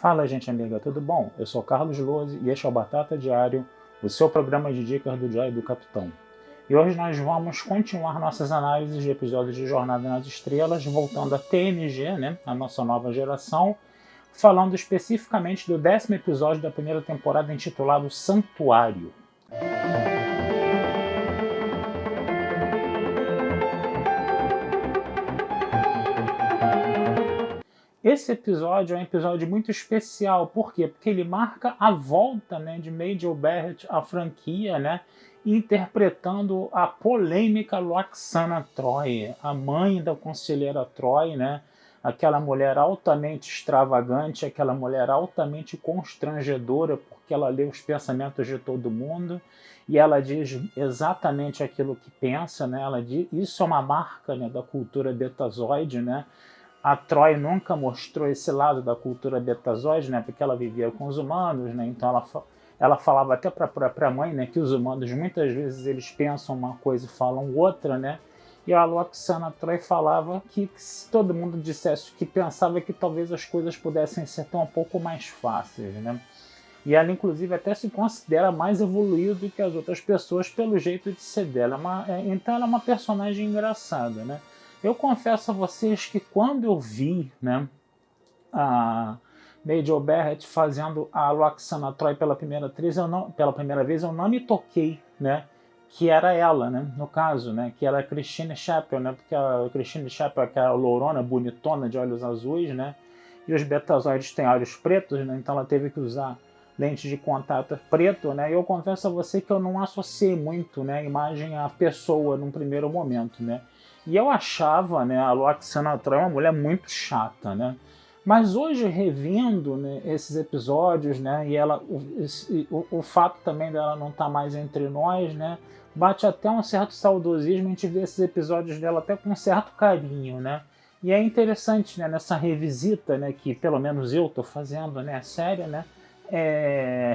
Fala, gente amiga, tudo bom? Eu sou Carlos Lose e este é o Batata Diário, o seu programa de dicas do Diário do Capitão. E hoje nós vamos continuar nossas análises de episódios de Jornada nas Estrelas, voltando a TNG, né, a nossa nova geração, falando especificamente do 10º episódio da primeira temporada intitulado Santuário. Esse episódio é um episódio muito especial, por quê? Porque ele marca a volta, né, de Majel Barrett à franquia, né, interpretando a polêmica Lwaxana Troi, a mãe da conselheira Troi, né, aquela mulher altamente extravagante, aquela mulher altamente constrangedora, porque ela lê os pensamentos de todo mundo e ela diz exatamente aquilo que pensa, né, ela diz, isso é uma marca, né, da cultura betazoide, né. A Troi nunca mostrou esse lado da cultura betazoide, né, porque ela vivia com os humanos, né, então ela falava até para a própria mãe, né, que os humanos muitas vezes eles pensam uma coisa e falam outra, né, e a Lwaxana Troi falava que se todo mundo dissesse o que pensava, que talvez as coisas pudessem ser tão um pouco mais fáceis, né. E ela, inclusive, até se considera mais evoluída do que as outras pessoas pelo jeito de ser dela. Então ela é uma personagem engraçada, né. Eu confesso a vocês que quando eu vi, né, a Majel Barrett fazendo a Lwaxana Troi pela primeira vez, eu não me toquei, né, que era ela, né, no caso, né, que era a Christine Chappell, né, porque a Christine Chappell é aquela lourona, bonitona, de olhos azuis, né, e os betazoides têm olhos pretos, né, então ela teve que usar lente de contato preto, né, e eu confesso a você que eu não associei muito, né, a imagem à pessoa num primeiro momento, né. E eu achava, né, a Lwaxana Troi uma mulher muito chata, né? Mas hoje, revendo, né, esses episódios, né, e o fato também dela não estar mais entre nós, né, bate até um certo saudosismo, a gente vê esses episódios dela até com um certo carinho, né? E é interessante, né, nessa revisita, né, que pelo menos eu estou fazendo, né, séria, né,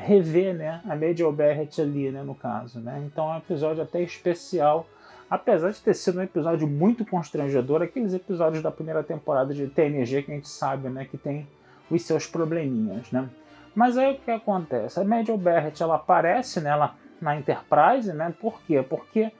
rever, né, a Majel Barrett ali, né, no caso, né? Então é um episódio até especial. Apesar de ter sido um episódio muito constrangedor, aqueles episódios da primeira temporada de TNG que a gente sabe, né, que tem os seus probleminhas, né? Mas aí o que acontece? A Majel Barrett, ela aparece, né, na Enterprise, né? Por quê? Porque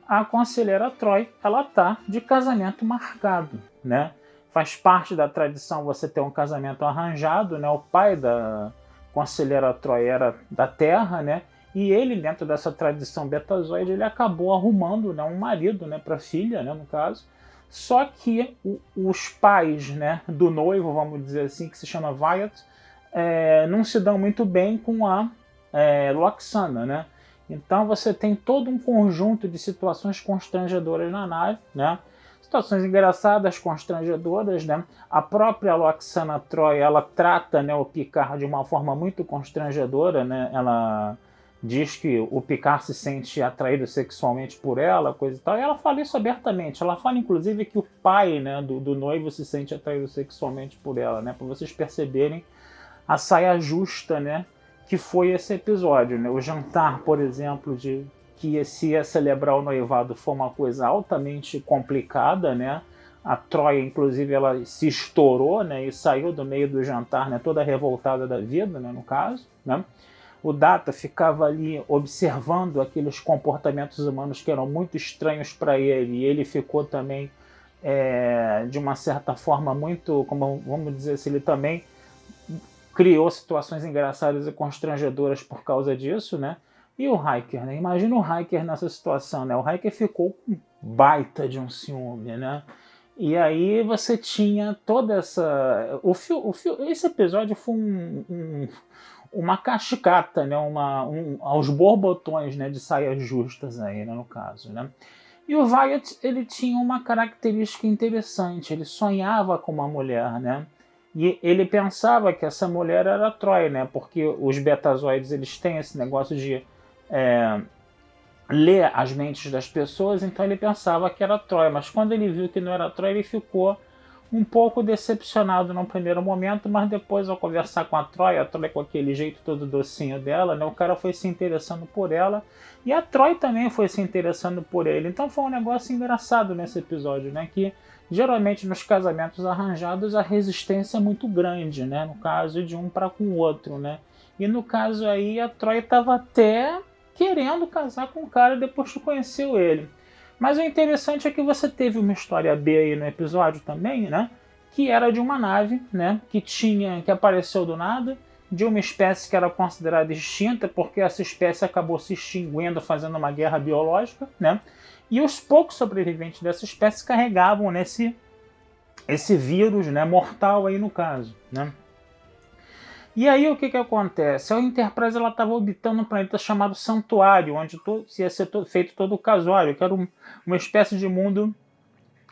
a conselheira Troi, ela tá de casamento marcado, né? Faz parte da tradição você ter um casamento arranjado, né? O pai da conselheira Troi era da Terra, né? E ele, dentro dessa tradição betazoide, ele acabou arrumando, né, um marido, né, para a filha, né, no caso. Só que os pais, né, do noivo, vamos dizer assim, que se chama Wyatt, não se dão muito bem com a Lwaxana, né? Então você tem todo um conjunto de situações constrangedoras na nave, né? Situações engraçadas, constrangedoras, né? A própria Lwaxana Troi, ela trata, né, o Picard de uma forma muito constrangedora, né? Ela diz que o Picard se sente atraído sexualmente por ela, coisa e tal, e ela fala isso abertamente. Ela fala, inclusive, que o pai, né, do noivo se sente atraído sexualmente por ela, né, para vocês perceberem a saia justa, né, que foi esse episódio, né. O jantar, por exemplo, de que se ia celebrar o noivado foi uma coisa altamente complicada, né. A Troi, inclusive, ela se estourou, né, e saiu do meio do jantar, né, toda revoltada da vida, né, no caso, né. O Data ficava ali observando aqueles comportamentos humanos que eram muito estranhos para ele, e ele ficou também, de uma certa forma, muito, como vamos dizer assim, ele também criou situações engraçadas e constrangedoras por causa disso, né? E o Riker, né? Imagina o Riker nessa situação, né? O Riker ficou com baita de um ciúme, né? E aí você tinha toda essa... Esse episódio foi uma cascata, né? Aos borbotões, né? De saias justas aí, né? No caso, né? E o Wyatt, ele tinha uma característica interessante. Ele sonhava com uma mulher, né? E ele pensava que essa mulher era a Troi, né? Porque os betazoides, eles têm esse negócio de ler as mentes das pessoas, então ele pensava que era Troi, mas quando ele viu que não era Troi, ele ficou um pouco decepcionado no primeiro momento, mas depois, ao conversar com a Troi com aquele jeito todo docinho dela, né, o cara foi se interessando por ela, e a Troi também foi se interessando por ele. Então foi um negócio engraçado nesse episódio, né, que geralmente nos casamentos arranjados a resistência é muito grande, né? No caso de um para com o outro, né? E no caso aí a Troy estava até querendo casar com o cara depois que conheceu ele. Mas o interessante é que você teve uma história B aí no episódio também, né? Que era de uma nave, né? Que apareceu do nada, de uma espécie que era considerada extinta, porque essa espécie acabou se extinguindo, fazendo uma guerra biológica, né? E os poucos sobreviventes dessa espécie carregavam esse vírus, né? Mortal aí no caso, né? E aí o que acontece? A Enterprise estava orbitando um planeta chamado Santuário, onde ia ser feito todo o casuário, que era uma espécie de mundo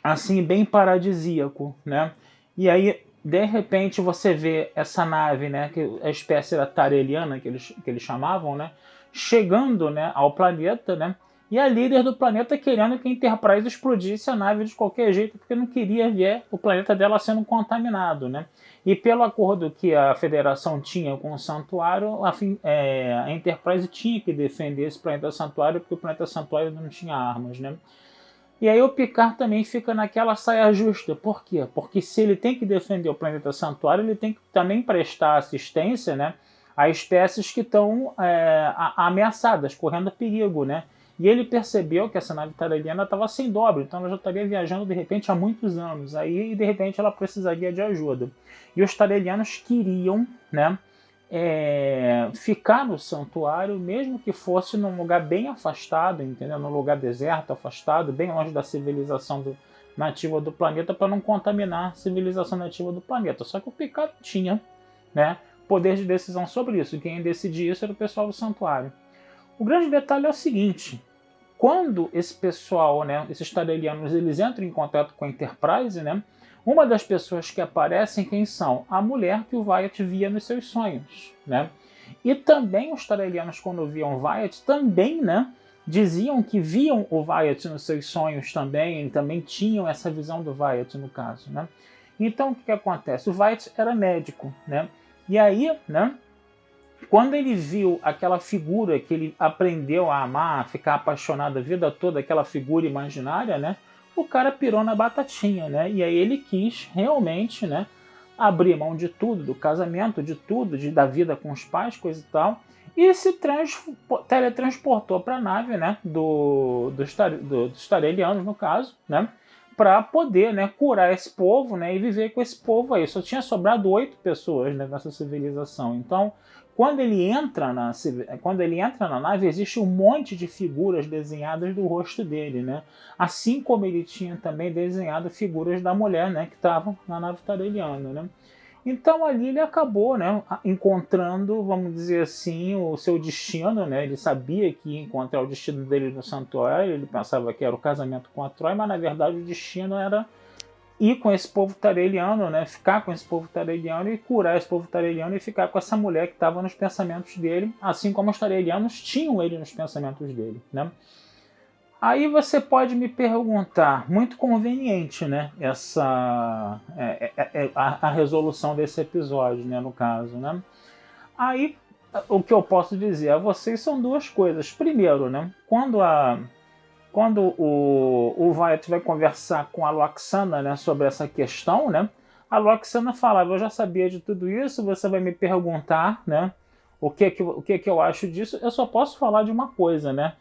assim bem paradisíaco, né? E aí de repente você vê essa nave, né, que a espécie era tareliana que eles chamavam, né, chegando, né, ao planeta, né? E a líder do planeta querendo que a Enterprise explodisse a nave de qualquer jeito, porque não queria ver o planeta dela sendo contaminado, né? E pelo acordo que a Federação tinha com o Santuário, a Enterprise tinha que defender esse planeta Santuário, porque o planeta Santuário não tinha armas, né? E aí o Picard também fica naquela saia justa. Por quê? Porque se ele tem que defender o planeta Santuário, ele tem que também prestar assistência, né, a espécies que estão ameaçadas, correndo perigo, né? E ele percebeu que essa nave tareliana estava sem dobra, então ela já estaria viajando de repente há muitos anos. Aí de repente ela precisaria de ajuda. E os tarelianos queriam, né, ficar no santuário, mesmo que fosse num lugar bem afastado, entendeu? Num lugar deserto, afastado, bem longe da civilização nativa do planeta, para não contaminar a civilização nativa do planeta. Só que o Picard tinha, né, poder de decisão sobre isso. Quem decidia isso era o pessoal do santuário. O grande detalhe é o seguinte: quando esse pessoal, né, esses tarelianos, eles entram em contato com a Enterprise, né, uma das pessoas que aparecem, quem são? A mulher que o Wyatt via nos seus sonhos, né? E também os tarelianos, quando viam o Wyatt, também, né, diziam que viam o Wyatt nos seus sonhos também tinham essa visão do Wyatt, no caso, né? Então, o que acontece? O Wyatt era médico, né? E aí, né, quando ele viu aquela figura que ele aprendeu a amar, a ficar apaixonado a vida toda, aquela figura imaginária, né, o cara pirou na batatinha, né? E aí ele quis realmente, né, abrir mão de tudo, do casamento, de tudo, da vida com os pais, coisa e tal, e se teletransportou para a nave, né, dos tarelianos, no caso, né, para poder, né, curar esse povo, né, e viver com esse povo aí. Só tinha sobrado 8 pessoas, né, nessa civilização. Então, quando ele entra na nave, existe um monte de figuras desenhadas do rosto dele, né? Assim como ele tinha também desenhado figuras da mulher, né, que estavam na nave tareliana, né? Então ali ele acabou, né, encontrando, vamos dizer assim, o seu destino, né? Ele sabia que ia encontrar o destino dele no santuário, ele pensava que era o casamento com a Troy, mas na verdade o destino era ir com esse povo tareliano, né? Ficar com esse povo tareliano e curar esse povo tareliano e ficar com essa mulher que estava nos pensamentos dele, assim como os tarelianos tinham ele nos pensamentos dele, né? Aí você pode me perguntar, muito conveniente, né? A resolução desse episódio, né? No caso, né? Aí o que eu posso dizer a vocês são duas coisas. Primeiro, né? Quando o Wyatt vai conversar com a Lwaxana, né, sobre essa questão, né, a Lwaxana falava: eu já sabia de tudo isso, você vai me perguntar, né, o que eu acho disso. Eu só posso falar de uma coisa, né?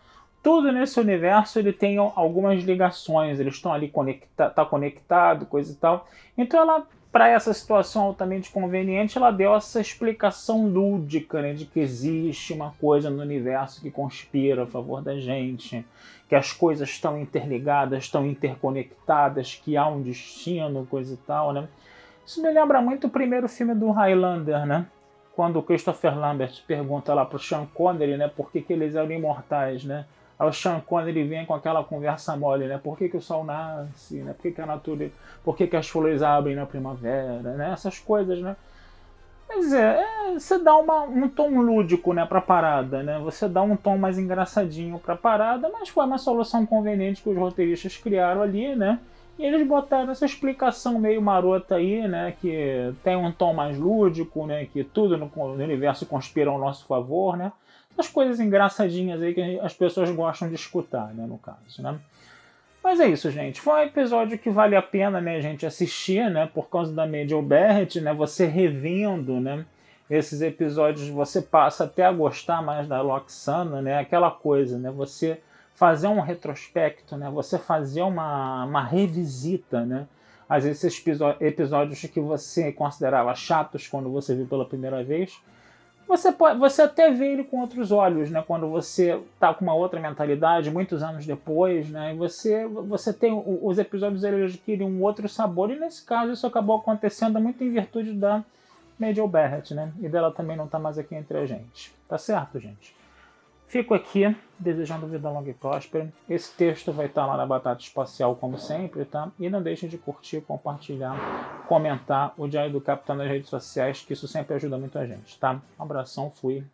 Tudo nesse universo ele tem algumas ligações, eles estão ali conectado, coisa e tal. Então ela, para essa situação altamente conveniente, ela deu essa explicação lúdica, né, de que existe uma coisa no universo que conspira a favor da gente, que as coisas estão interligadas, estão interconectadas, que há um destino, coisa e tal, né? Isso me lembra muito o primeiro filme do Highlander, né? Quando o Christopher Lambert pergunta lá pro Sean Connery, né, por que eles eram imortais, né? Aí o Sean Connery vem com aquela conversa mole, né? Por que o sol nasce, né? Por que as flores abrem na primavera, né? Essas coisas, né? Mas você dá um tom lúdico, né, pra parada, né? Você dá um tom mais engraçadinho pra parada, mas foi uma solução conveniente que os roteiristas criaram ali, né? E eles botaram essa explicação meio marota aí, né? Que tem um tom mais lúdico, né? Que tudo no universo conspira ao nosso favor, né? Essas coisas engraçadinhas aí que as pessoas gostam de escutar, né? No caso, né? Mas é isso, gente. Foi um episódio que vale a pena, né, a gente assistir, né, por causa da Majel Barrett, né, você revendo, né, esses episódios, você passa até a gostar mais da Lwaxana, né, aquela coisa, né, você fazer um retrospecto, né, você fazer uma revisita, né, às vezes esses episódios que você considerava chatos quando você viu pela primeira vez, você até vê ele com outros olhos, né? Quando você tá com uma outra mentalidade, muitos anos depois, né? E você tem os episódios, eles adquirem um outro sabor, e nesse caso isso acabou acontecendo muito em virtude da Majel Barrett, né? E dela também não tá mais aqui entre a gente. Tá certo, gente? Fico aqui desejando vida longa e próspera. Esse texto vai estar lá na Batata Espacial, como sempre, tá? E não deixem de curtir, compartilhar, comentar o Diário do Capitão nas redes sociais, que isso sempre ajuda muito a gente, tá? Um abração, fui.